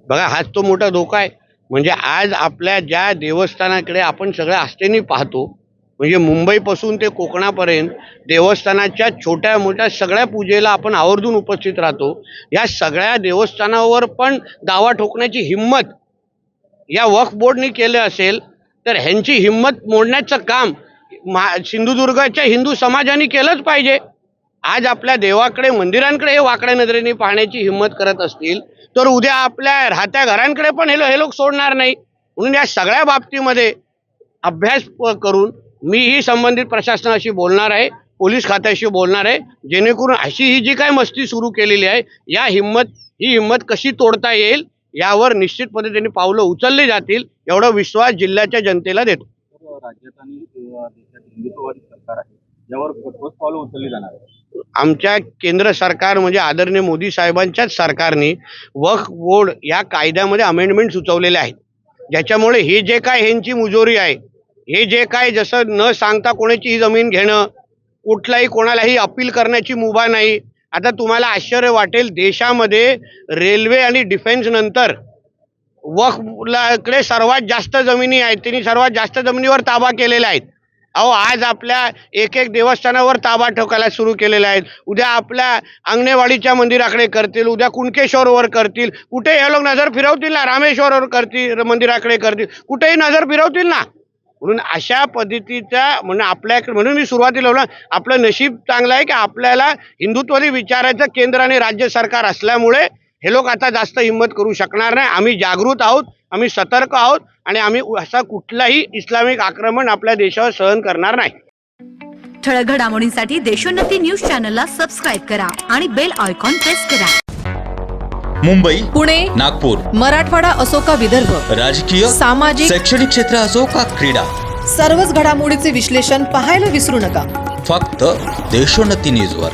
बघा हाच तो मोठा धोका आहे. म्हणजे आज आपल्या ज्या देवस्थानाकडे आपण सगळ्या आस्थेने पाहतो, म्हणजे मुंबईपासून ते कोकणापर्यंत देवस्थानाच्या छोट्या मोठ्या सगळ्या पूजेला आपण आवर्जून उपस्थित राहतो. या सगळ्या देवस्थानावर पण दावा ठोकण्याची हिंमत या वक्फ बोर्डने केलं असेल तर ह्यांची हिंमत मोडण्याचं काम सिंधुदुर्गाच्या हिंदू समाजाने केलंच पाहिजे. आज आपल्या देवाकडे मंदिरांकडे हे वाकड्या नजरेने पाहण्याची हिंमत करत असतील तर उद्या आपल्या राहत्या घरांकडे पण हे लोक सोडणार नाही. म्हणून या सगळ्या बाबतीमध्ये अभ्यास करून मीही संबंधित प्रशासनाशी बोलणार आहे, पोलीस खात्याशी बोलणार आहे, जेणेकरून अशी ही जी काय मस्ती सुरू केलेली आहे ही हिंमत कशी तोडता येईल यावर निश्चित पद्धतीने पावलं उचलली जातील एवढा विश्वास जिल्ह्याच्या जनतेला देतो. राज्यात आणि देशात हिंदुत्ववादी सरकार आहे, यावर ठोस पावलं उचलली जाणार आहे. आमच्या केंद्र सरकार म्हणजे आदरणीय मोदी साहेबांच्याच सरकारने वक्फ बोर्ड या कायद्यामध्ये अमेंडमेंट सुचवलेले आहेत, ज्याच्यामुळे हे जे काय ह्यांची मुजोरी आहे, हे जे काय जसं न सांगता कोणाची जमीन घेणं, कुठलाही कोणालाही अपील करण्याची मुभा नाही. आता तुम्हाला आश्चर्य वाटेल, देशामध्ये रेल्वे आणि डिफेन्स नंतर वक्फकडे सर्वात जास्त जमिनी आहेत, त्यांनी सर्वात जास्त जमिनीवर ताबा केलेला आहे. अहो आज आपल्या एक देवस्थानावर ताबा ठोकायला सुरू केलेला आहे. उद्या आपल्या अंगणेवाडीच्या मंदिराकडे करतील, उद्या कुणकेश्वरवर करतील, कुठे हे लोक नजर फिरवतील ना, रामेश्वरवर करतील, मंदिराकडे करतील, कुठेही नजर फिरवतील ना. म्हणून अशा पद्धतीचा म्हणून मी सुरुवातीला बोललो आपलं नशीब चांगलं आहे की आपल्याला हिंदुत्वादी विचारायचं केंद्र आणि राज्य सरकार असल्यामुळे हे लोक आता जास्त हिंमत करू शकणार नाही. आम्ही जागृत आहोत, आम्ही सतर्क आहोत आणि आम्ही असा कुठलाही इस्लामिक आक्रमण आपल्या देशावर सहन करणार नाही. ठळक घडामोडींसाठी देशोन्नती न्यूज चॅनलला सबस्क्राईब करा आणि बेल आयकॉन प्रेस करा. मुंबई, पुणे, नागपूर, मराठवाडा असो का विदर्भ, राजकीय, सामाजिक, शैक्षणिक क्षेत्र असो का क्रीडा, सर्वच घडामोडीचे विश्लेषण पाहायला विसरू नका. फक्त देशोन्नती न्यूजवर.